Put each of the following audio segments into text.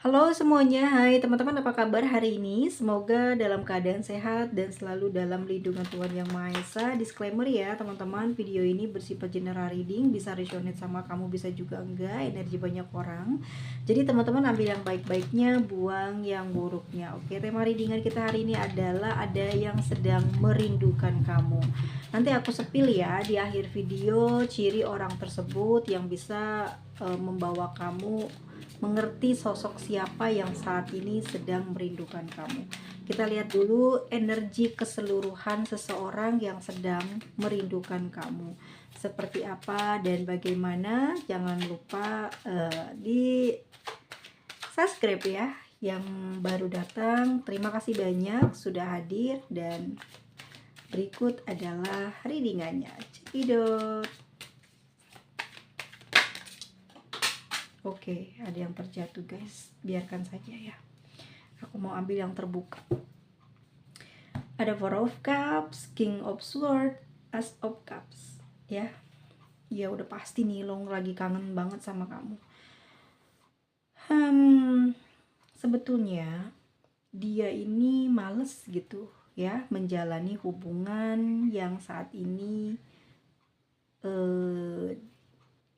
Halo semuanya, hai teman-teman, apa kabar hari ini? Semoga dalam keadaan sehat dan selalu dalam lindungan Tuhan Yang Maha Esa. Disclaimer ya teman-teman, video ini bersifat general reading, bisa resonate sama kamu, bisa juga enggak, energi banyak orang. Jadi teman-teman ambil yang baik-baiknya, buang yang buruknya. Oke, tema readingan kita hari ini adalah ada yang sedang merindukan kamu. Nanti aku sepil ya di akhir video ciri orang tersebut yang bisa membawa kamu mengerti sosok siapa yang saat ini sedang merindukan kamu. Kita lihat dulu energi keseluruhan seseorang yang sedang merindukan kamu. Seperti apa dan bagaimana? Jangan lupa di subscribe ya. Yang baru datang, terima kasih banyak sudah hadir, dan berikut adalah readingannya. Cekidot. Oke, ada yang terjatuh guys, biarkan saja ya. Aku mau ambil yang terbuka. Ada Four of Cups, King of Swords, Ace of Cups. Ya udah pasti nih Long lagi kangen banget sama kamu. Sebetulnya dia ini males gitu ya menjalani hubungan yang saat ini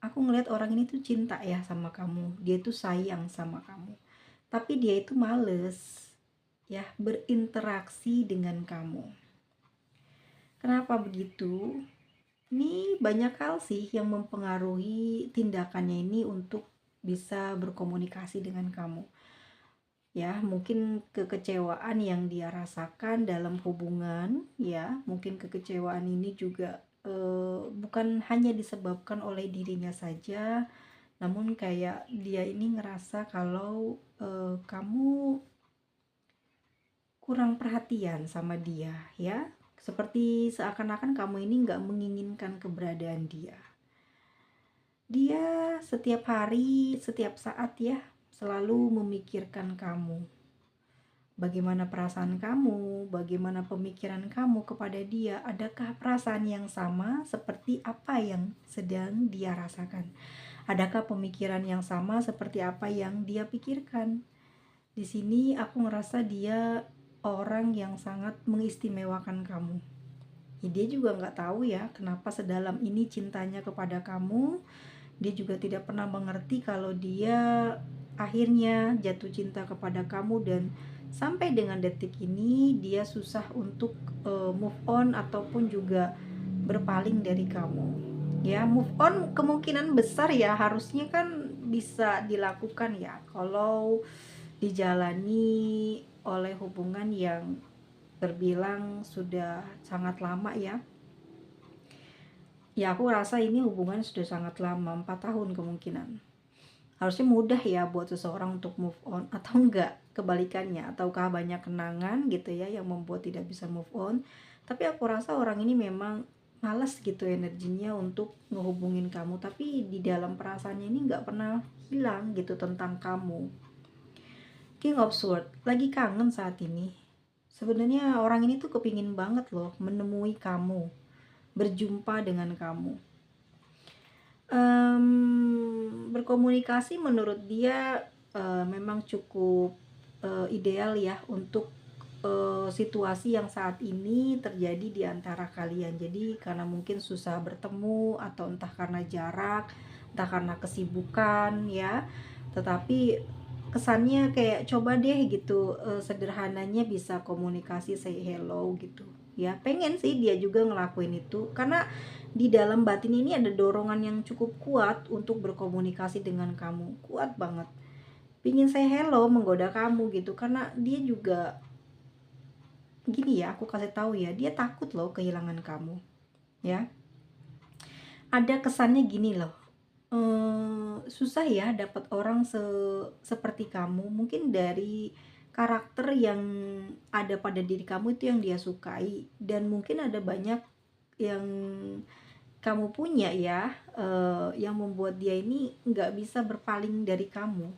aku ngeliat orang ini tuh cinta ya sama kamu, dia tuh sayang sama kamu, tapi dia itu males ya berinteraksi dengan kamu. Kenapa begitu? Ini banyak hal sih yang mempengaruhi tindakannya ini untuk bisa berkomunikasi dengan kamu. Ya, mungkin kekecewaan yang dia rasakan dalam hubungan, ya, mungkin kekecewaan ini juga bukan hanya disebabkan oleh dirinya saja, namun kayak dia ini ngerasa kalau kamu kurang perhatian sama dia, ya, seperti seakan-akan kamu ini nggak menginginkan keberadaan dia. Dia setiap hari, setiap saat ya, selalu memikirkan kamu. Bagaimana perasaan kamu, bagaimana pemikiran kamu kepada dia, adakah perasaan yang sama seperti apa yang sedang dia rasakan? Adakah pemikiran yang sama seperti apa yang dia pikirkan? Di sini aku ngerasa dia orang yang sangat mengistimewakan kamu. Ya, dia juga nggak tahu ya kenapa sedalam ini cintanya kepada kamu. Dia juga tidak pernah mengerti kalau dia akhirnya jatuh cinta kepada kamu, dan sampai dengan detik ini dia susah untuk move on ataupun juga berpaling dari kamu. Ya, move on kemungkinan besar ya harusnya kan bisa dilakukan ya kalau dijalani oleh hubungan yang terbilang sudah sangat lama ya. Ya, aku rasa ini hubungan sudah sangat lama, 4 tahun kemungkinan. Harusnya mudah ya buat seseorang untuk move on, atau enggak kebalikannya, ataukah banyak kenangan gitu ya yang membuat tidak bisa move on. Tapi aku rasa orang ini memang malas gitu energinya untuk ngehubungin kamu, tapi di dalam perasaannya ini nggak pernah bilang gitu tentang kamu. King of Swords lagi kangen saat ini. Sebenarnya orang ini tuh kepingin banget loh menemui kamu, berjumpa dengan kamu. Berkomunikasi menurut dia memang cukup ideal ya untuk situasi yang saat ini terjadi di antara kalian. Jadi karena mungkin susah bertemu, atau entah karena jarak, entah karena kesibukan ya, tetapi kesannya kayak coba deh gitu, sederhananya bisa komunikasi, say hello gitu ya. Pengen sih dia juga ngelakuin itu, karena di dalam batin ini ada dorongan yang cukup kuat untuk berkomunikasi dengan kamu, kuat banget, pingin say hello, menggoda kamu gitu, karena dia juga gini ya, aku kasih tahu ya, dia takut loh kehilangan kamu ya. Ada kesannya gini loh, susah ya dapat orang seperti kamu, mungkin dari karakter yang ada pada diri kamu itu yang dia sukai, dan mungkin ada banyak yang kamu punya ya, yang membuat dia ini nggak bisa berpaling dari kamu.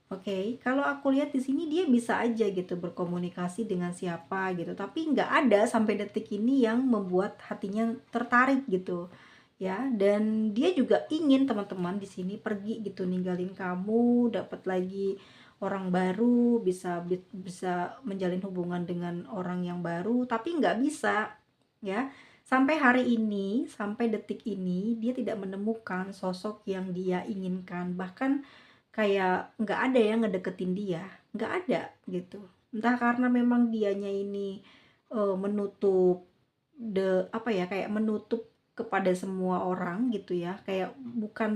Oke, kalau aku lihat di sini dia bisa aja gitu berkomunikasi dengan siapa gitu, tapi nggak ada sampai detik ini yang membuat hatinya tertarik gitu ya. Dan dia juga ingin teman-teman di sini pergi gitu, ninggalin kamu, dapat lagi orang baru, bisa menjalin hubungan dengan orang yang baru, tapi nggak bisa, ya. Sampai hari ini, sampai detik ini, dia tidak menemukan sosok yang dia inginkan. Bahkan kayak nggak ada yang ngedeketin dia, nggak ada gitu. Entah karena memang dianya ini menutup apa ya, kayak menutup kepada semua orang gitu ya, kayak bukan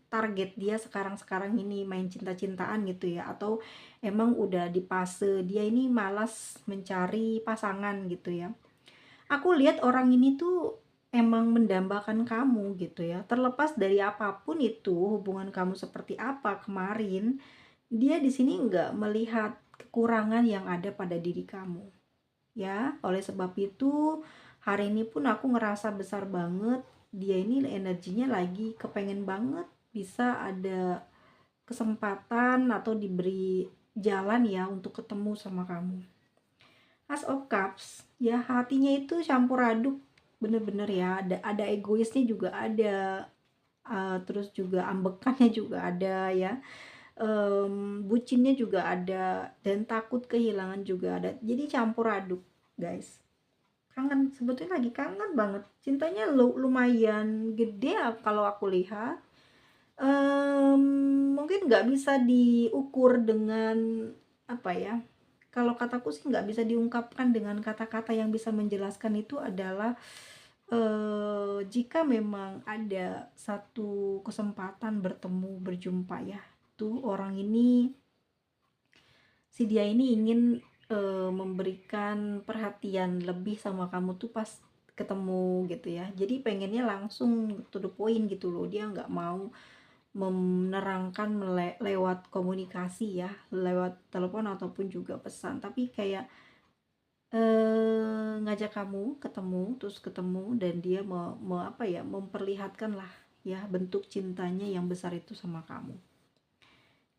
target dia sekarang-sekarang ini main cinta-cintaan gitu ya, atau emang udah di fase dia ini malas mencari pasangan gitu ya. Aku lihat orang ini tuh emang mendambakan kamu gitu ya, terlepas dari apapun itu hubungan kamu seperti apa kemarin, dia di sini nggak melihat kekurangan yang ada pada diri kamu. Ya, oleh sebab itu hari ini pun aku ngerasa besar banget, dia ini energinya lagi kepengen banget bisa ada kesempatan atau diberi jalan ya untuk ketemu sama kamu. As of Cups, ya hatinya itu campur aduk, bener-bener ya, ada egoisnya juga ada, terus juga ambekannya juga ada ya, bucinnya juga ada, dan takut kehilangan juga ada. Jadi campur aduk, guys. Kangen, sebetulnya lagi kangen banget. Cintanya lumayan gede kalau aku lihat. Mungkin nggak bisa diukur dengan apa ya? Kalau kataku sih nggak bisa diungkapkan dengan kata-kata yang bisa menjelaskan itu adalah jika memang ada satu kesempatan bertemu berjumpa ya, tuh orang ini si dia ini ingin memberikan perhatian lebih sama kamu tuh pas ketemu gitu ya. Jadi pengennya langsung to the point gitu loh. Dia nggak mau menerangkan lewat komunikasi ya, lewat telepon ataupun juga pesan, tapi kayak ngajak kamu ketemu, terus ketemu, dan dia apa ya, memperlihatkan lah ya bentuk cintanya yang besar itu sama kamu.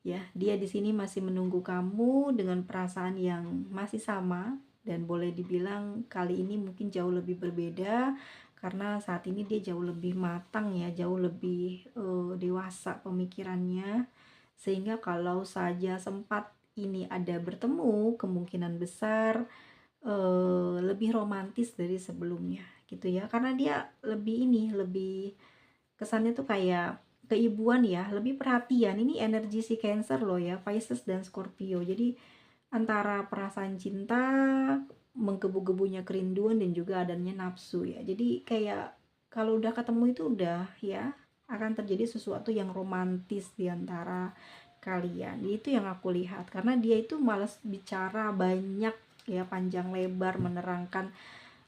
Ya, dia di sini masih menunggu kamu dengan perasaan yang masih sama, dan boleh dibilang kali ini mungkin jauh lebih berbeda karena saat ini dia jauh lebih matang ya, jauh lebih dewasa pemikirannya, sehingga kalau saja sempat ini ada bertemu, kemungkinan besar lebih romantis dari sebelumnya gitu ya, karena dia lebih kesannya tuh kayak keibuan ya, lebih perhatian. Ini energi si Cancer loh ya, Pisces dan Scorpio. Jadi antara perasaan cinta, menggebu-gebunya kerinduan, dan juga adanya nafsu ya. Jadi kayak kalau udah ketemu itu udah ya akan terjadi sesuatu yang romantis di antara kalian. Itu yang aku lihat, karena dia itu malas bicara banyak ya, panjang lebar menerangkan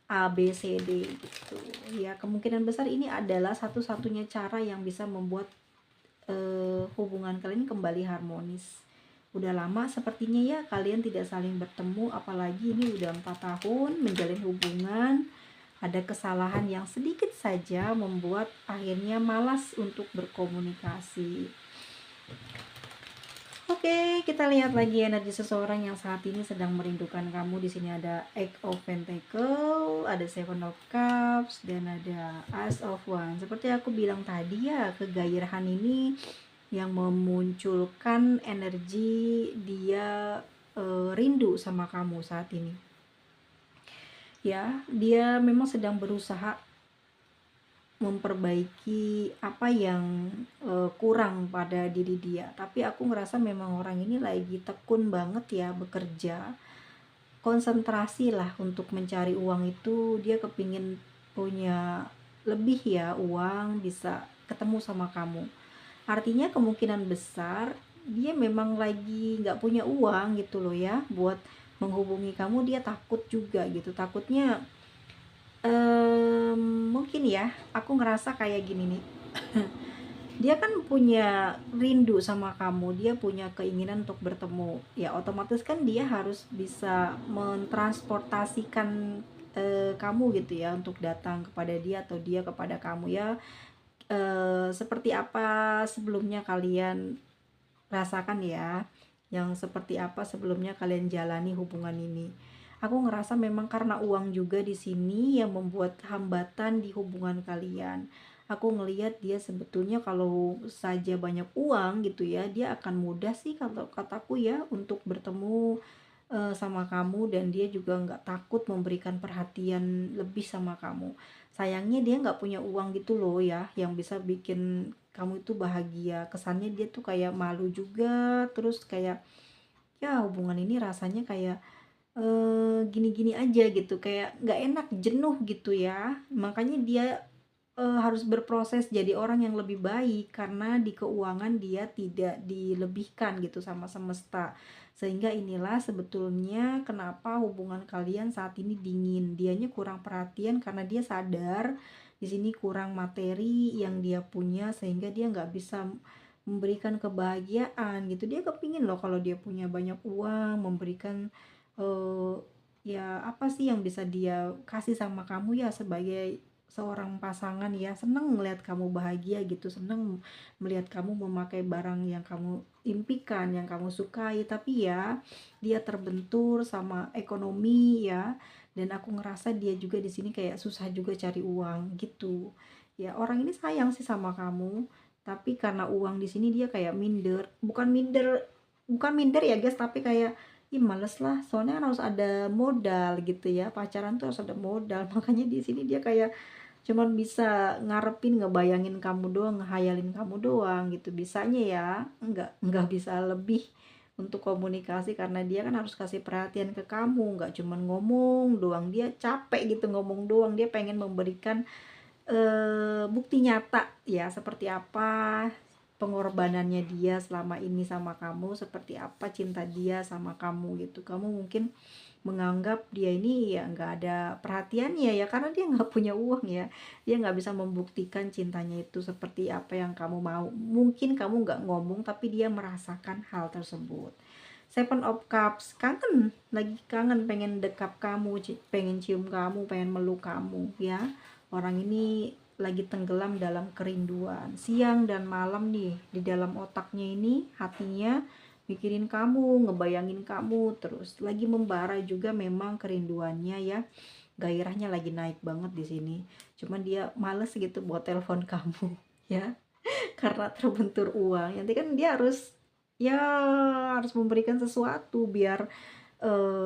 A, B, C, D gitu ya. Kemungkinan besar ini adalah satu-satunya cara yang bisa membuat hubungan kalian kembali harmonis. Udah lama sepertinya ya kalian tidak saling bertemu, apalagi ini udah 4 tahun menjalin hubungan. Ada kesalahan yang sedikit saja membuat akhirnya malas untuk berkomunikasi. Oke, kita lihat lagi energi seseorang yang saat ini sedang merindukan kamu. Di sini ada Eight of Pentacle, ada Seven of Cups, dan ada Ace of Wands. Seperti aku bilang tadi ya, kegairahan ini yang memunculkan energi dia rindu sama kamu saat ini. Ya, dia memang sedang berusaha memperbaiki apa yang kurang pada diri dia, tapi aku ngerasa memang orang ini lagi tekun banget ya bekerja, konsentrasi lah untuk mencari uang itu. Dia kepingin punya lebih ya uang, bisa ketemu sama kamu. Artinya kemungkinan besar dia memang lagi nggak punya uang gitu loh ya, buat menghubungi kamu. Dia takut juga gitu, takutnya mungkin ya, aku ngerasa kayak gini nih. Dia kan punya rindu sama kamu, dia punya keinginan untuk bertemu. Ya otomatis kan dia harus bisa mentransportasikan kamu gitu ya, untuk datang kepada dia atau dia kepada kamu ya. Seperti apa sebelumnya kalian rasakan ya, yang seperti apa sebelumnya kalian jalani hubungan ini. Aku ngerasa memang karena uang juga di sini yang membuat hambatan di hubungan kalian. Aku ngelihat dia sebetulnya kalau saja banyak uang gitu ya, dia akan mudah sih kalau kataku ya untuk bertemu sama kamu, dan dia juga nggak takut memberikan perhatian lebih sama kamu. Sayangnya dia nggak punya uang gitu loh ya, yang bisa bikin kamu itu bahagia. Kesannya dia tuh kayak malu juga, terus kayak ya hubungan ini rasanya kayak gini-gini aja gitu, kayak nggak enak, jenuh gitu ya. Makanya dia harus berproses jadi orang yang lebih baik karena di keuangan dia tidak dilebihkan gitu sama semesta. Sehingga inilah sebetulnya kenapa hubungan kalian saat ini dingin. Dianya kurang perhatian karena dia sadar di sini kurang materi yang dia punya, sehingga dia nggak bisa memberikan kebahagiaan gitu. Dia kepingin loh kalau dia punya banyak uang, memberikan eh, ya apa sih yang bisa dia kasih sama kamu ya sebagai seorang pasangan ya. Seneng melihat kamu bahagia gitu, seneng melihat kamu memakai barang yang kamu impikan, yang kamu sukai. Tapi ya dia terbentur sama ekonomi ya, dan aku ngerasa dia juga di sini kayak susah juga cari uang gitu ya. Orang ini sayang sih sama kamu, tapi karena uang di sini dia kayak minder, bukan minder ya guys, tapi kayak ih males lah, soalnya kan harus ada modal gitu ya, pacaran tuh harus ada modal. Makanya di sini dia kayak cuman bisa ngarepin, ngebayangin kamu doang, ngehayalin kamu doang gitu bisanya ya, nggak bisa lebih untuk komunikasi, karena dia kan harus kasih perhatian ke kamu, nggak cuman ngomong doang. Dia capek gitu ngomong doang, dia pengen memberikan bukti nyata ya, seperti apa pengorbanannya dia selama ini sama kamu, seperti apa cinta dia sama kamu gitu. Kamu mungkin menganggap dia ini ya nggak ada perhatiannya ya karena dia nggak punya uang ya, dia nggak bisa membuktikan cintanya itu seperti apa yang kamu mau. Mungkin kamu nggak ngomong tapi dia merasakan hal tersebut. Seven of Cups, kangen, lagi kangen, pengen dekap kamu, pengen cium kamu, pengen meluk kamu ya. Orang ini lagi tenggelam dalam kerinduan siang dan malam nih, di dalam otaknya ini, hatinya mikirin kamu, ngebayangin kamu terus, lagi membara juga memang kerinduannya ya. Gairahnya lagi naik banget di sini, cuman dia males gitu buat telepon kamu ya, karena terbentur uang. Nanti kan dia harus ya harus memberikan sesuatu biar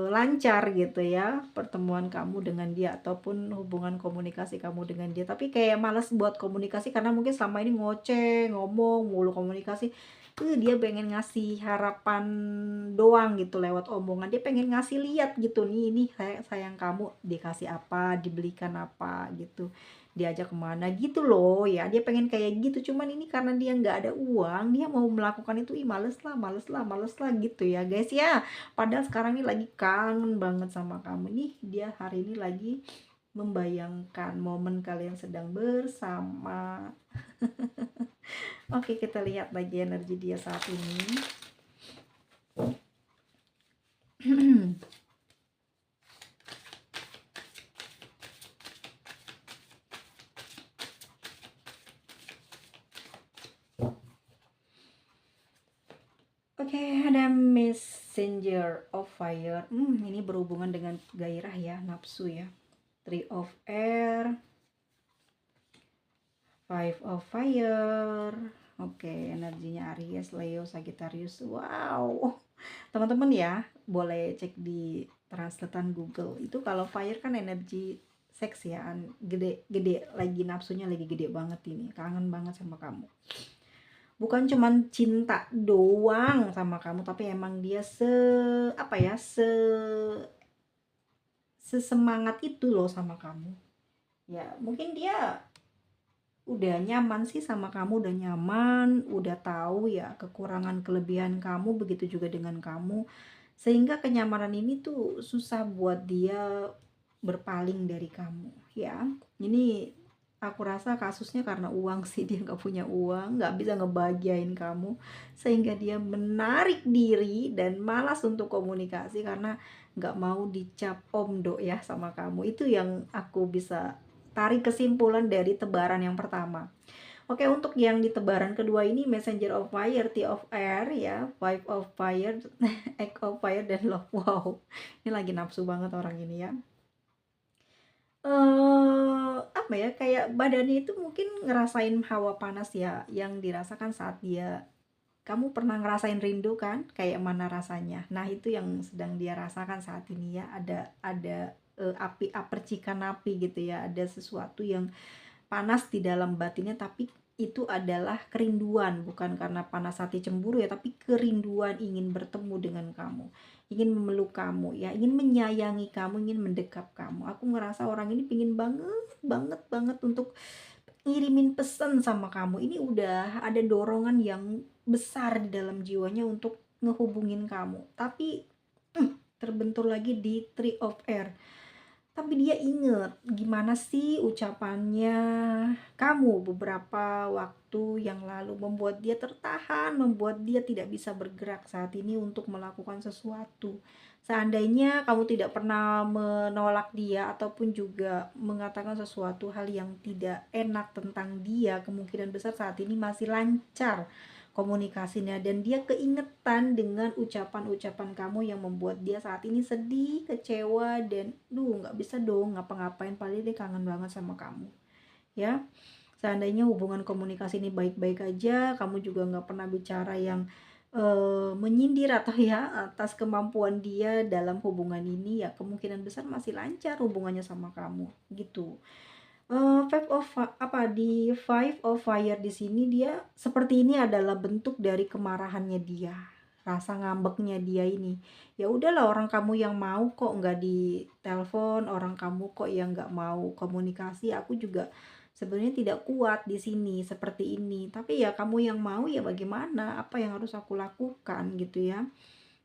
lancar gitu ya pertemuan kamu dengan dia ataupun hubungan komunikasi kamu dengan dia. Tapi kayak males buat komunikasi karena mungkin selama ini ngoceh, ngomong mulu komunikasi. Dia pengen ngasih harapan doang gitu lewat omongan. Dia pengen ngasih lihat gitu nih, ini sayang kamu, dikasih apa, dibelikan apa gitu, diajak kemana gitu loh ya. Dia pengen kayak gitu, cuman ini karena dia nggak ada uang, dia mau melakukan itu, ih males lah, males lah, males lah gitu ya guys ya. Padahal sekarang ini lagi kangen banget sama kamu nih. Dia hari ini lagi membayangkan momen kalian sedang bersama. Oke, kita lihat lagi energi dia saat ini. Oke, ada Messenger of Fire. Ini berhubungan dengan gairah ya, nafsu ya. Three of Air, Five of Fire. Oke, energinya Aries, Leo, Sagittarius. Wow. Teman-teman ya, boleh cek di translatean Google. Itu kalau fire kan energi seks ya, gede-gede, lagi nafsunya lagi gede banget ini. Kangen banget sama kamu. Bukan cuman cinta doang sama kamu, tapi emang dia sesemangat itu loh sama kamu. Ya, mungkin dia udah nyaman sih sama kamu, udah nyaman, udah tahu ya kekurangan kelebihan kamu, begitu juga dengan kamu. Sehingga kenyamanan ini tuh susah buat dia berpaling dari kamu ya. Ini aku rasa kasusnya karena uang sih, dia nggak punya uang, nggak bisa ngebahagiain kamu, sehingga dia menarik diri dan malas untuk komunikasi karena nggak mau dicap omdo ya sama kamu. Itu yang aku bisa tarik kesimpulan dari tebaran yang pertama. Oke, untuk yang di tebaran kedua ini, Messenger of Fire, Tea of Air ya, Five of Fire, Egg of Fire, dan Love. Wow, ini lagi nafsu banget orang ini ya. apa ya, kayak badannya itu mungkin ngerasain hawa panas ya, yang dirasakan saat dia kamu pernah ngerasain rindu kan? Kayak mana rasanya? Nah, itu yang sedang dia rasakan saat ini ya, ada, api percikan api gitu ya, ada sesuatu yang panas di dalam batinnya, tapi itu adalah kerinduan, bukan karena panas hati cemburu ya, tapi kerinduan ingin bertemu dengan kamu, ingin memeluk kamu ya, ingin menyayangi kamu, ingin mendekap kamu. Aku ngerasa orang ini pingin banget banget banget untuk ngirimin pesan sama kamu. Ini udah ada dorongan yang besar di dalam jiwanya untuk ngehubungin kamu, tapi terbentur lagi di Three of Air. Tapi dia inget gimana sih ucapannya kamu beberapa waktu yang lalu, membuat dia tertahan, membuat dia tidak bisa bergerak saat ini untuk melakukan sesuatu. Seandainya kamu tidak pernah menolak dia ataupun juga mengatakan sesuatu hal yang tidak enak tentang dia, kemungkinan besar saat ini masih lancar komunikasinya, dan dia keingetan dengan ucapan-ucapan kamu yang membuat dia saat ini sedih, kecewa, dan nggak bisa dong ngapa-ngapain, padahal dia kangen banget sama kamu ya. Seandainya hubungan komunikasi ini baik-baik aja, kamu juga nggak pernah bicara yang menyindir atau ya atas kemampuan dia dalam hubungan ini, ya kemungkinan besar masih lancar hubungannya sama kamu gitu. Five of di Five of Fire di sini, dia seperti ini adalah bentuk dari kemarahannya dia, rasa ngambeknya dia ini. Ya udahlah, orang kamu yang mau kok nggak ditelepon, orang kamu kok yang nggak mau komunikasi, aku juga sebenarnya tidak kuat di sini seperti ini. Tapi ya kamu yang mau, ya bagaimana? Apa yang harus aku lakukan gitu ya.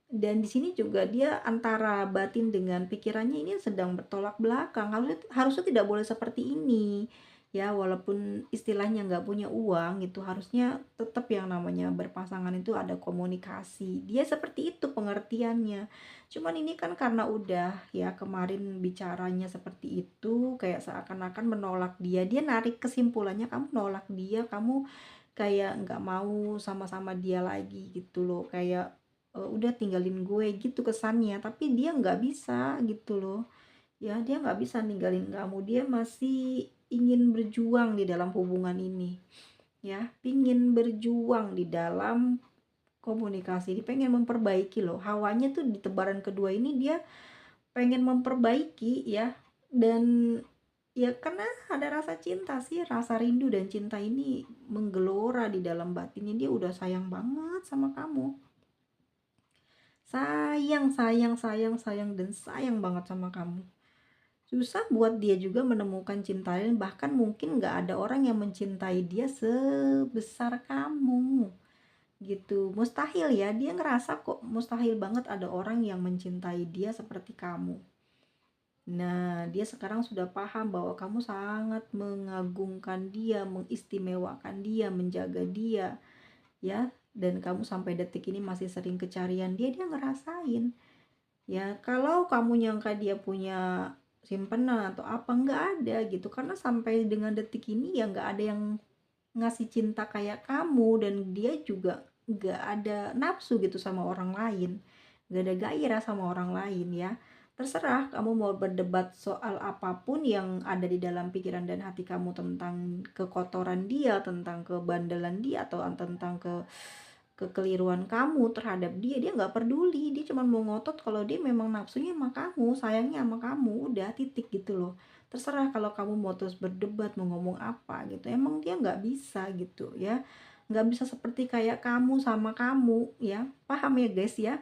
Dan di sini juga dia antara batin dengan pikirannya ini sedang bertolak belakang. Harusnya tidak boleh seperti ini ya, walaupun istilahnya nggak punya uang gitu, harusnya tetap yang namanya berpasangan itu ada komunikasi. Dia seperti itu pengertiannya. Cuman ini kan karena udah ya kemarin bicaranya seperti itu, kayak seakan-akan menolak dia. Dia narik kesimpulannya kamu nolak dia, kamu kayak nggak mau sama-sama dia lagi gitu loh, kayak udah tinggalin gue gitu kesannya. Tapi dia nggak bisa gitu loh ya, dia nggak bisa ninggalin kamu, dia masih ingin berjuang di dalam hubungan ini ya, pingin berjuang di dalam komunikasi, dia pengen memperbaiki loh, hawanya tuh di tebaran kedua ini dia pengen memperbaiki ya. Dan ya karena ada rasa cinta sih, rasa rindu dan cinta ini menggelora di dalam batinnya, dia udah sayang banget sama kamu, sayang sayang sayang sayang dan sayang banget sama kamu. Susah buat dia juga menemukan cinta lain, bahkan mungkin nggak ada orang yang mencintai dia sebesar kamu gitu. Mustahil ya, dia ngerasa kok mustahil banget ada orang yang mencintai dia seperti kamu. Nah, dia sekarang sudah paham bahwa kamu sangat mengagungkan dia, mengistimewakan dia, menjaga dia ya. Dan kamu sampai detik ini masih sering kecarian dia, dia ngerasain ya. Kalau kamu nyangka dia punya simpenan atau apa, nggak ada gitu, karena sampai dengan detik ini ya nggak ada yang ngasih cinta kayak kamu, dan dia juga nggak ada nafsu gitu sama orang lain, nggak ada gairah sama orang lain ya. Terserah kamu mau berdebat soal apapun yang ada di dalam pikiran dan hati kamu tentang kekotoran dia, tentang kebandelan dia, atau tentang kekeliruan kamu terhadap dia, dia nggak peduli. Dia cuma mau ngotot kalau dia memang nafsunya sama kamu, sayangnya sama kamu, udah titik gitu loh. Terserah kalau kamu mau terus berdebat, mau ngomong apa gitu, emang dia nggak bisa gitu ya, nggak bisa seperti kayak kamu sama kamu ya, paham ya guys ya.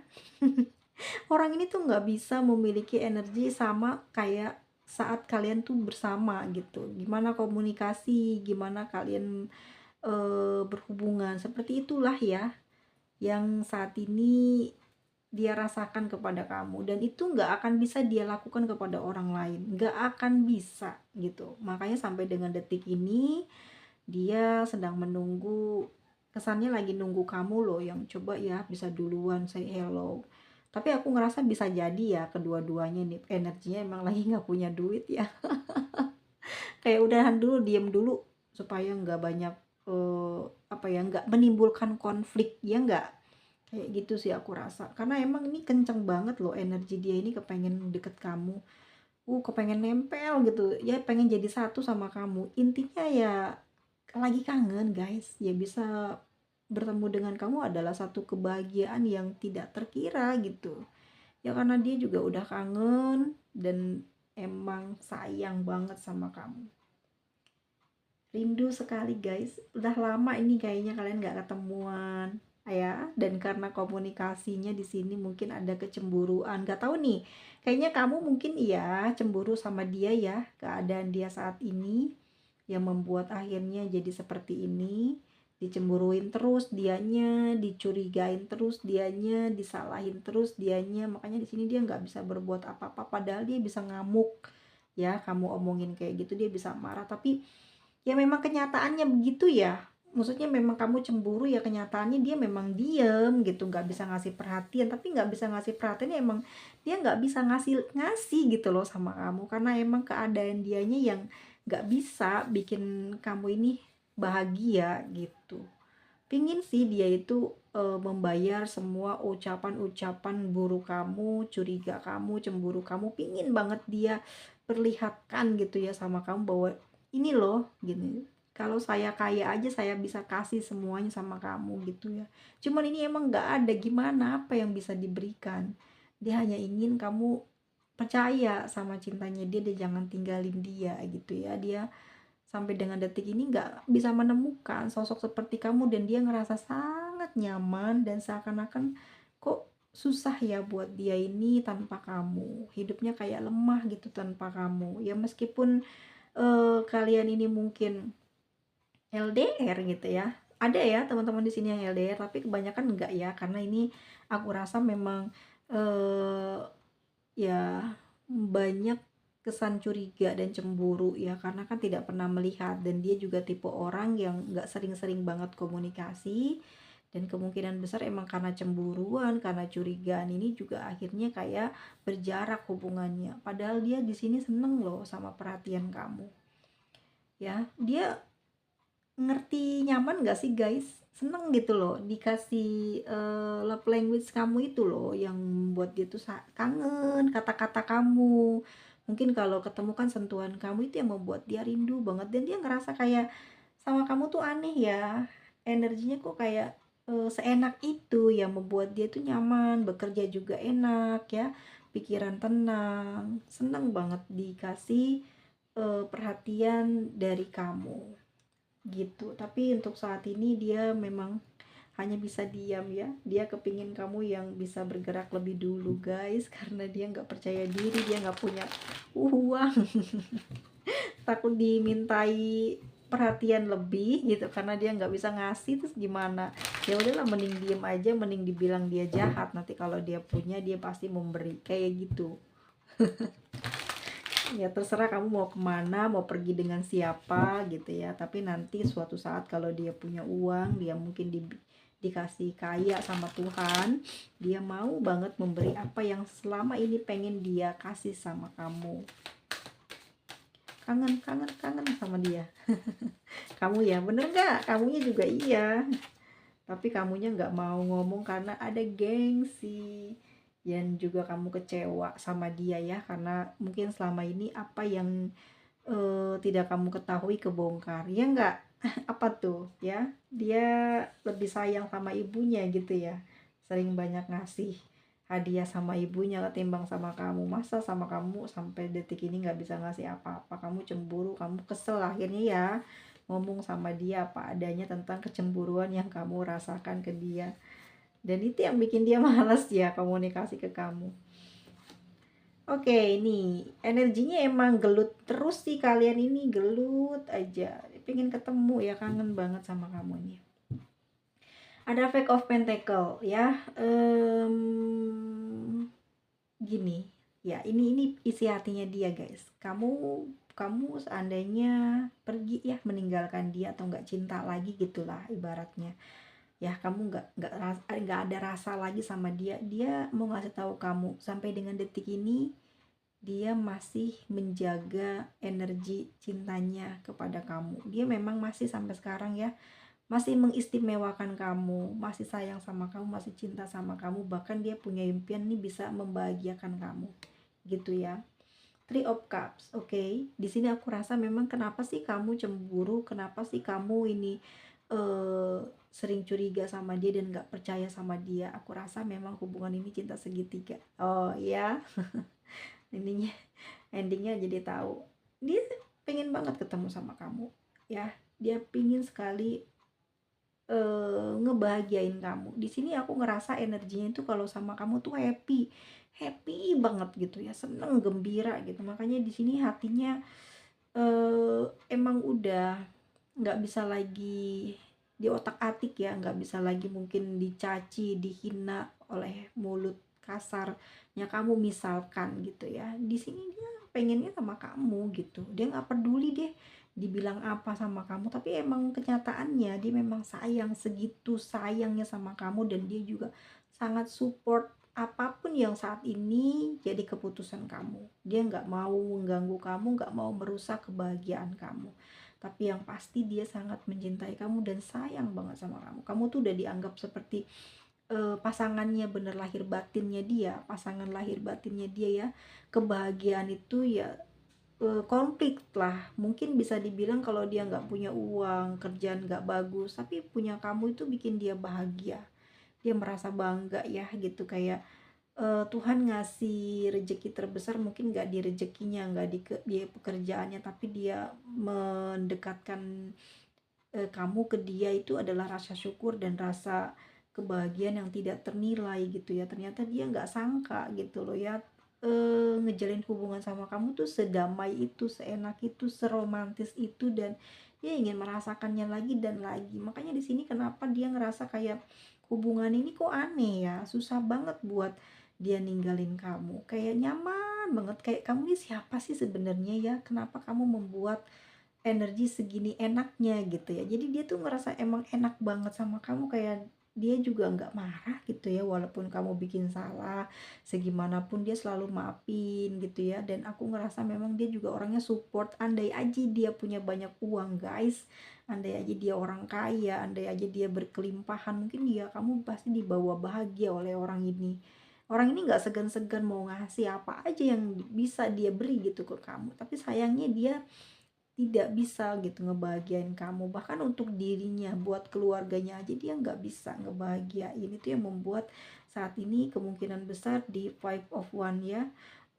Orang ini tuh nggak bisa memiliki energi sama kayak saat kalian tuh bersama gitu, gimana komunikasi, gimana kalian berhubungan, seperti itulah ya yang saat ini dia rasakan kepada kamu, dan itu nggak akan bisa dia lakukan kepada orang lain, nggak akan bisa gitu. Makanya sampai dengan detik ini dia sedang menunggu, kesannya lagi nunggu kamu loh yang coba ya bisa duluan say hello. Tapi aku ngerasa bisa jadi ya kedua-duanya nih energinya emang lagi nggak punya duit ya. Kayak udahan dulu, diem dulu, supaya nggak banyak apa ya, nggak menimbulkan konflik ya, nggak kayak gitu sih aku rasa, karena emang ini kenceng banget loh energi dia ini kepengen deket kamu. kepengen nempel gitu ya, pengen jadi satu sama kamu. Intinya ya lagi kangen guys, ya bisa bertemu dengan kamu adalah satu kebahagiaan yang tidak terkira gitu ya, karena dia juga udah kangen dan emang sayang banget sama kamu. Rindu sekali guys, udah lama ini kayaknya kalian nggak ketemuan ya, dan karena komunikasinya di sini mungkin ada kecemburuan, nggak tahu nih, kayaknya kamu mungkin iya cemburu sama dia ya, keadaan dia saat ini yang membuat akhirnya jadi seperti ini, dicemburuin terus dianya, dicurigain terus dianya, disalahin terus dianya, makanya di sini dia nggak bisa berbuat apa-apa, padahal dia bisa ngamuk ya, kamu omongin kayak gitu dia bisa marah, tapi ya memang kenyataannya begitu ya. Maksudnya memang kamu cemburu ya, kenyataannya dia memang diem gitu, nggak bisa ngasih perhatian. Tapi nggak bisa ngasih perhatian ya emang dia nggak bisa ngasih gitu loh sama kamu, karena emang keadaan dianya yang nggak bisa bikin kamu ini bahagia gitu. Pingin sih dia itu membayar semua ucapan-ucapan buruk kamu, curiga kamu, cemburu kamu, pingin banget dia perlihatkan gitu ya sama kamu bahwa ini loh gini, kalau saya kaya aja saya bisa kasih semuanya sama kamu gitu ya, cuman ini emang nggak ada, gimana, apa yang bisa diberikan. Dia hanya ingin kamu percaya sama cintanya dia jangan tinggalin dia gitu ya. Dia sampai dengan detik ini nggak bisa menemukan sosok seperti kamu, dan dia ngerasa sangat nyaman dan seakan-akan kok susah ya buat dia ini tanpa kamu, hidupnya kayak lemah gitu tanpa kamu ya. Meskipun kalian ini mungkin LDR gitu ya, ada ya teman-teman di sini yang LDR, tapi kebanyakan enggak ya, karena ini aku rasa memang eh, ya banyak kesan curiga dan cemburu ya, karena kan tidak pernah melihat, dan dia juga tipe orang yang nggak sering-sering banget komunikasi, dan kemungkinan besar emang karena cemburuan, karena curigaan ini juga akhirnya kayak berjarak hubungannya, padahal dia di sini seneng loh sama perhatian kamu ya. Dia ngerti nyaman gak sih guys, seneng gitu loh dikasih love language kamu itu loh, yang buat dia tuh kangen kata-kata kamu. Mungkin kalau ketemu kan sentuhan kamu itu yang membuat dia rindu banget, dan dia ngerasa kayak sama kamu tuh aneh ya, energinya kok kayak seenak itu yang membuat dia tuh nyaman, bekerja juga enak ya, pikiran tenang, seneng banget dikasih perhatian dari kamu gitu. Tapi untuk saat ini dia memang hanya bisa diam ya, dia kepingin kamu yang bisa bergerak lebih dulu guys, karena dia nggak percaya diri, dia nggak punya uang takut dimintai perhatian lebih gitu, karena dia nggak bisa ngasih, terus gimana. Ya udahlah, mending diem aja, mending dibilang dia jahat, nanti kalau dia punya dia pasti memberi, kayak gitu ya. Terserah kamu mau kemana, mau pergi dengan siapa gitu ya, tapi nanti suatu saat kalau dia punya uang, dia mungkin dikasih kaya sama Tuhan, dia mau banget memberi apa yang selama ini pengen dia kasih sama kamu. Kangen kangen kangen sama dia. Kamu ya bener nggak, kamunya juga iya, tapi kamunya nggak mau ngomong karena ada gengsi, dan juga kamu kecewa sama dia ya, karena mungkin selama ini apa yang tidak kamu ketahui kebongkar ya enggak. Apa tuh ya, dia lebih sayang sama ibunya gitu ya, sering banyak ngasih hadiah sama ibunya ketimbang sama kamu. Masa sama kamu sampai detik ini nggak bisa ngasih apa-apa, kamu cemburu, kamu kesel akhirnya ya ngomong sama dia apa adanya tentang kecemburuan yang kamu rasakan ke dia, dan itu yang bikin dia malas ya komunikasi ke kamu. Oke, ini energinya emang gelut terus sih, kalian ini gelut aja, pengen ketemu ya, kangen banget sama kamu nih. Ada Fake of Pentacle ya, gini ya, ini isi hatinya dia guys. Kamu seandainya pergi ya, meninggalkan dia atau nggak cinta lagi gitulah ibaratnya ya, kamu nggak ada rasa lagi sama dia, dia mau ngasih tahu kamu sampai dengan detik ini dia masih menjaga energi cintanya kepada kamu. Dia memang masih sampai sekarang ya, masih mengistimewakan kamu, masih sayang sama kamu, masih cinta sama kamu, bahkan dia punya impian nih bisa membahagiakan kamu gitu ya. Three of Cups, oke. Di sini aku rasa memang kenapa sih kamu cemburu, kenapa sih kamu ini sering curiga sama dia dan nggak percaya sama dia. Aku rasa memang hubungan ini cinta segitiga. Oh ya, ininya endingnya jadi tahu. Dia pengen banget ketemu sama kamu, ya. Dia pingin sekali ngebahagiain kamu. Di sini aku ngerasa energinya itu kalau sama kamu tuh happy, happy banget gitu ya, seneng, gembira gitu. Makanya di sini hatinya emang udah nggak bisa lagi diotak-atik ya, nggak bisa lagi mungkin dicaci, dihina oleh mulut kasarnya kamu misalkan gitu ya. Di sini dia pengennya sama kamu gitu. Dia nggak peduli deh dibilang apa sama kamu, tapi emang kenyataannya dia memang sayang, segitu sayangnya sama kamu, dan dia juga sangat support apapun yang saat ini jadi keputusan kamu. Dia nggak mau mengganggu kamu, nggak mau merusak kebahagiaan kamu. Tapi yang pasti dia sangat mencintai kamu dan sayang banget sama kamu. Kamu tuh udah dianggap seperti pasangannya, bener lahir batinnya dia, pasangan lahir batinnya dia ya. Kebahagiaan itu ya konflik lah. Mungkin bisa dibilang kalau dia nggak punya uang, kerjaan nggak bagus, tapi punya kamu itu bikin dia bahagia. Dia merasa bangga ya gitu, kayak Tuhan ngasih rejeki terbesar mungkin nggak di rejekinya, nggak di dia pekerjaannya, tapi dia mendekatkan kamu ke dia itu adalah rasa syukur dan rasa kebahagiaan yang tidak ternilai gitu ya. Ternyata dia nggak sangka gitu loh ya, ngejalin hubungan sama kamu tuh sedamai itu, seenak itu, seromantis itu, dan dia ingin merasakannya lagi dan lagi. Makanya di sini kenapa dia ngerasa kayak hubungan ini kok aneh ya, susah banget buat dia ninggalin kamu. Kayak nyaman banget, kayak kamu ini siapa sih sebenarnya ya? Kenapa kamu membuat energi segini enaknya gitu ya. Jadi dia tuh ngerasa emang enak banget sama kamu, kayak dia juga nggak marah gitu ya, walaupun kamu bikin salah segimanapun dia selalu maafin gitu ya. Dan aku ngerasa memang dia juga orangnya support. Andai aja dia punya banyak uang guys, andai aja dia orang kaya, andai aja dia berkelimpahan, mungkin dia kamu pasti dibawa bahagia oleh orang ini. Orang ini nggak segan-segan mau ngasih apa aja yang bisa dia beri gitu ke kamu, tapi sayangnya dia tidak bisa gitu ngebahagiain kamu. Bahkan untuk dirinya, buat keluarganya aja dia nggak bisa ngebahagiain. Itu yang membuat saat ini kemungkinan besar di Five of One ya,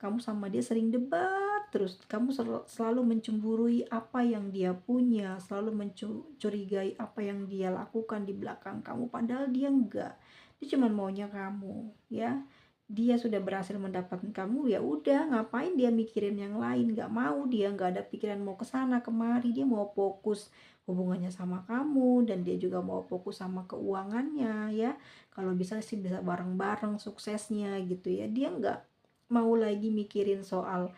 kamu sama dia sering debat terus. Kamu selalu mencemburui apa yang dia punya, selalu mencurigai apa yang dia lakukan di belakang kamu, padahal dia enggak. Dia cuma maunya kamu ya. Dia sudah berhasil mendapatkan kamu, ya udah, ngapain dia mikirin yang lain? Nggak mau, dia nggak ada pikiran mau kesana kemari. Dia mau fokus hubungannya sama kamu, dan dia juga mau fokus sama keuangannya ya. Kalau bisa sih bisa bareng-bareng suksesnya gitu ya. Dia nggak mau lagi mikirin soal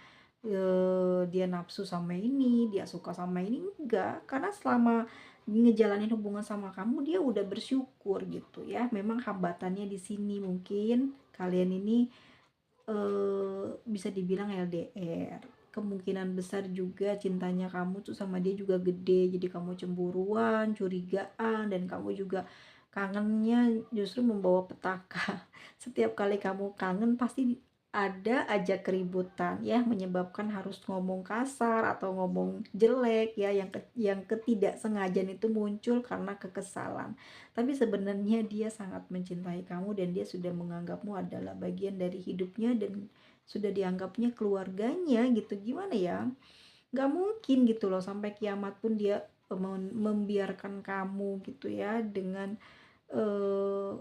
dia nafsu sama ini, dia suka sama ini, enggak. Karena selama ngejalanin hubungan sama kamu dia udah bersyukur gitu ya. Memang hambatannya di sini mungkin kalian ini bisa dibilang LDR. Kemungkinan besar juga cintanya kamu tuh sama dia juga gede, jadi kamu cemburuan, curigaan, dan kamu juga kangennya justru membawa petaka. Setiap kali kamu kangen pasti ada aja keributan ya, menyebabkan harus ngomong kasar atau ngomong jelek ya, yang ketidaksengajaan itu muncul karena kekesalan. Tapi sebenarnya dia sangat mencintai kamu dan dia sudah menganggapmu adalah bagian dari hidupnya dan sudah dianggapnya keluarganya gitu. Gimana ya? Nggak mungkin gitu loh sampai kiamat pun dia membiarkan kamu gitu ya dengan eh,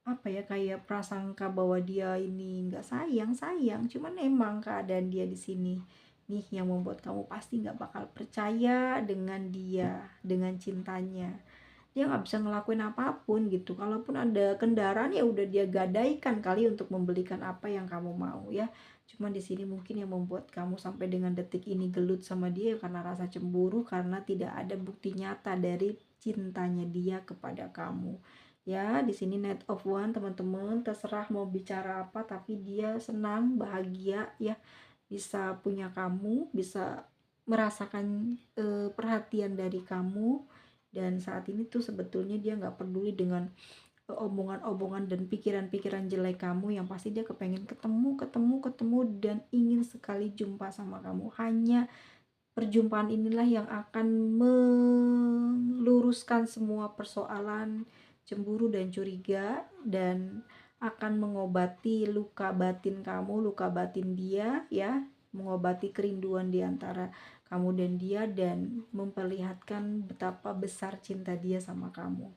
apa ya, kayak prasangka bahwa dia ini nggak sayang. Sayang, cuman emang keadaan dia di sini nih yang membuat kamu pasti nggak bakal percaya dengan dia, dengan cintanya. Dia nggak bisa ngelakuin apapun gitu. Kalaupun ada kendaraan ya udah dia gadaikan kali untuk membelikan apa yang kamu mau ya. Cuman di sini mungkin yang membuat kamu sampai dengan detik ini gelut sama dia karena rasa cemburu, karena tidak ada bukti nyata dari cintanya dia kepada kamu. Ya, di sini Net of One teman-teman, terserah mau bicara apa, tapi dia senang, bahagia ya, bisa punya kamu, bisa merasakan perhatian dari kamu. Dan saat ini tuh sebetulnya dia nggak peduli dengan omongan-omongan dan pikiran-pikiran jelek kamu yang pasti dia kepengen ketemu, ketemu, ketemu dan ingin sekali jumpa sama kamu. Hanya perjumpaan inilah yang akan meluruskan semua persoalan cemburu dan curiga dan akan mengobati luka batin kamu, luka batin dia ya, mengobati kerinduan di antara kamu dan dia dan memperlihatkan betapa besar cinta dia sama kamu.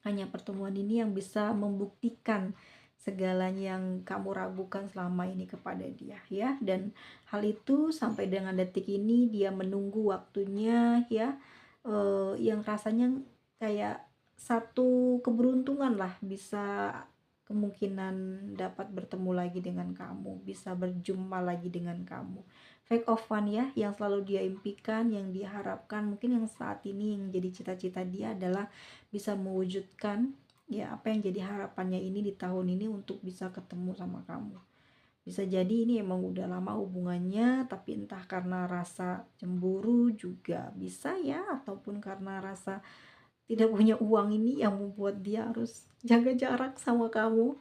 Hanya pertemuan ini yang bisa membuktikan segalanya yang kamu ragukan selama ini kepada dia ya, dan hal itu sampai dengan detik ini dia menunggu waktunya ya, yang rasanya kayak satu keberuntungan lah bisa kemungkinan dapat bertemu lagi dengan kamu, bisa berjumpa lagi dengan kamu. Fake of fun ya, yang selalu dia impikan, yang dia harapkan, mungkin yang saat ini yang jadi cita-cita dia adalah bisa mewujudkan ya apa yang jadi harapannya ini di tahun ini untuk bisa ketemu sama kamu. Bisa jadi ini emang udah lama hubungannya, tapi entah karena rasa cemburu juga bisa ya, ataupun karena rasa tidak punya uang ini yang membuat dia harus jaga jarak sama kamu.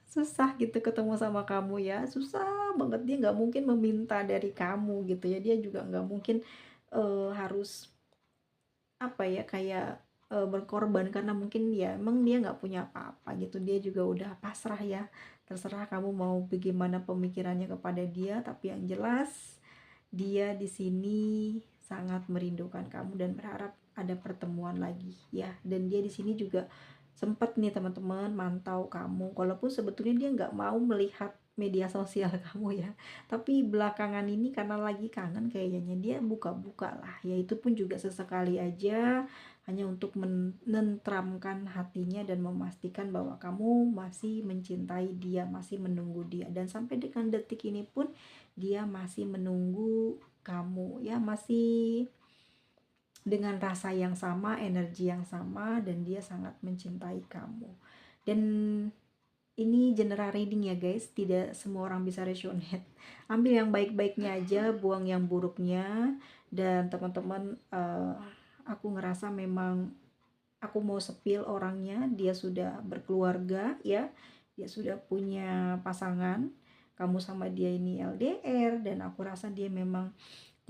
Susah gitu ketemu sama kamu ya, susah banget, dia nggak mungkin meminta dari kamu gitu ya, dia juga nggak mungkin harus apa ya kayak berkorban karena mungkin ya emang dia nggak punya apa-apa gitu, dia juga udah pasrah ya, terserah kamu mau bagaimana pemikirannya kepada dia, tapi yang jelas dia di sini sangat merindukan kamu dan berharap ada pertemuan lagi ya, dan dia di sini juga sempat nih teman-teman mantau kamu, walaupun sebetulnya dia nggak mau melihat media sosial kamu ya, tapi belakangan ini karena lagi kangen kayaknya dia buka-buka lah ya, itu pun juga sesekali aja, hanya untuk menenteramkan hatinya dan memastikan bahwa kamu masih mencintai dia, masih menunggu dia, dan sampai dengan detik ini pun dia masih menunggu kamu ya, masih dengan rasa yang sama, energi yang sama, dan dia sangat mencintai kamu. Dan ini general reading ya guys, tidak semua orang bisa resonate. Ambil yang baik-baiknya aja, buang yang buruknya. Dan teman-teman, aku ngerasa memang aku mau sepil orangnya, dia sudah berkeluarga ya, dia sudah punya pasangan, kamu sama dia ini LDR, dan aku rasa dia memang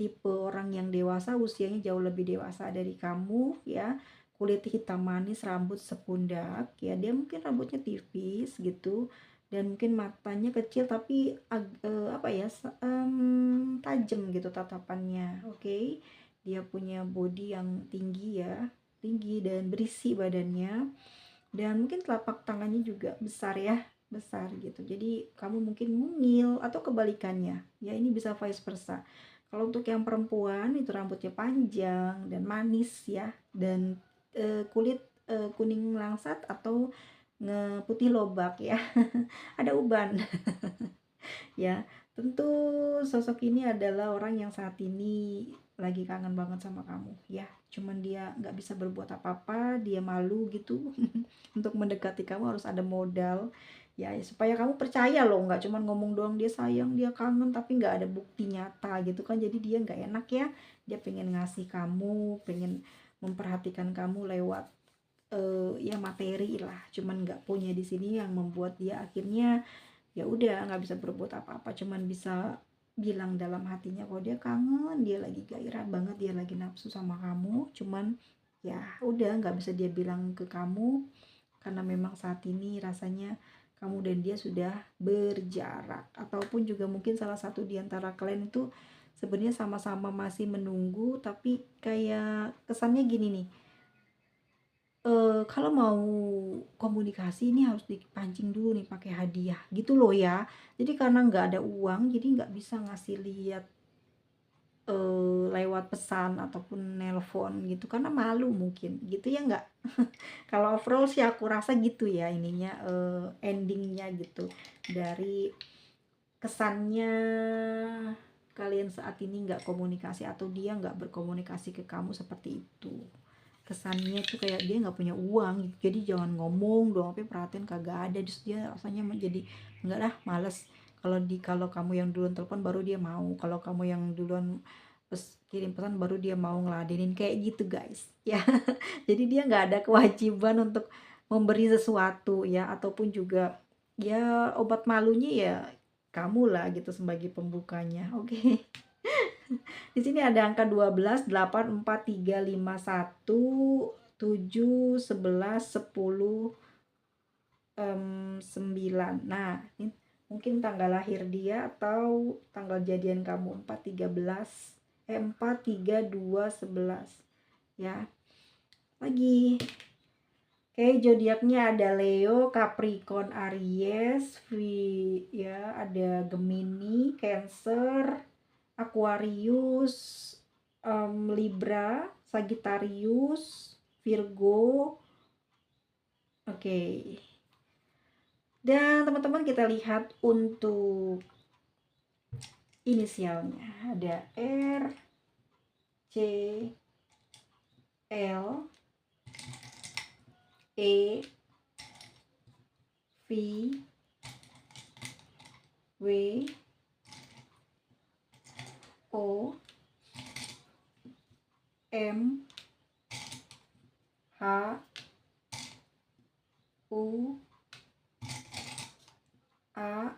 tipe orang yang dewasa, usianya jauh lebih dewasa dari kamu ya, kulit hitam manis, rambut sepundak ya, dia mungkin rambutnya tipis gitu dan mungkin matanya kecil tapi apa ya, tajam gitu tatapannya. Oke, dia punya body yang tinggi ya, tinggi dan berisi badannya, dan mungkin telapak tangannya juga besar ya, besar gitu, jadi kamu mungkin mungil atau kebalikannya ya, ini bisa vice versa. Kalau untuk yang perempuan itu rambutnya panjang dan manis ya, dan kulit kuning langsat atau putih lobak ya, ada uban ya. Tentu sosok ini adalah orang yang saat ini lagi kangen banget sama kamu ya, cuman dia nggak bisa berbuat apa-apa, dia malu gitu untuk mendekati kamu harus ada modal ya, supaya kamu percaya loh, nggak cuman ngomong doang dia sayang, dia kangen, tapi nggak ada bukti nyata gitu kan, jadi dia nggak enak ya, dia pengen ngasih kamu, pengen memperhatikan kamu lewat ya materi lah, cuman nggak punya di sini, yang membuat dia akhirnya ya udah nggak bisa berbuat apa-apa, cuman bisa bilang dalam hatinya kalau dia kangen, dia lagi gairah banget, dia lagi nafsu sama kamu, cuman ya udah nggak bisa dia bilang ke kamu karena memang saat ini rasanya kamu dan dia sudah berjarak, ataupun juga mungkin salah satu di antara kalian itu sebenarnya sama-sama masih menunggu, tapi kayak kesannya gini nih, kalau mau komunikasi ini harus dipancing dulu nih pakai hadiah gitu loh ya. Jadi karena nggak ada uang, jadi nggak bisa ngasih lihat lewat pesan ataupun nelpon gitu karena malu mungkin gitu ya nggak? Kalau overall sih aku rasa gitu ya ininya, endingnya gitu dari kesannya kalian saat ini nggak komunikasi atau dia nggak berkomunikasi ke kamu seperti itu. Kesannya tuh kayak dia nggak punya uang, jadi jangan ngomong dong tapi perhatian kagak ada, terus dia rasanya menjadi enggak lah, males. Kalau kamu yang duluan telepon baru dia mau, kalau kamu yang duluan kirim pesan baru dia mau ngeladenin kayak gitu guys ya. Jadi dia nggak ada kewajiban untuk memberi sesuatu ya, ataupun juga ya obat malunya ya kamu lah gitu sebagai pembukanya. Oke. Di sini ada angka 12, 8, 4, 3, 5, 1, 7, 11, 10, 9. Nah, ini mungkin tanggal lahir dia atau tanggal jadian kamu 4, 13, 4, 3, 2, 11 ya. Lagi. Oke, zodiaknya ada Leo, Capricorn, Aries, ya, ada Gemini, Cancer, Aquarius, Libra, Sagittarius, Virgo. Oke. Dan teman-teman kita lihat untuk inisialnya. Ada R, C, L, E, V, W, O, M, H, U, A,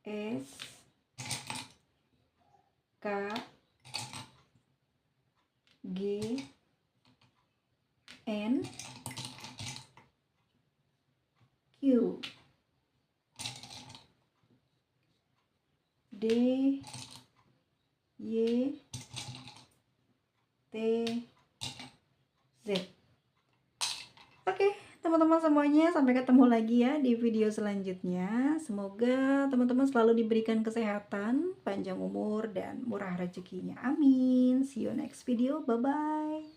S, K, G, N, Q, D, Y, T, Z. Oke, teman-teman semuanya, sampai ketemu lagi ya di video selanjutnya. Semoga teman-teman selalu diberikan kesehatan, panjang umur, dan murah rezekinya. Amin. See you next video. Bye-bye.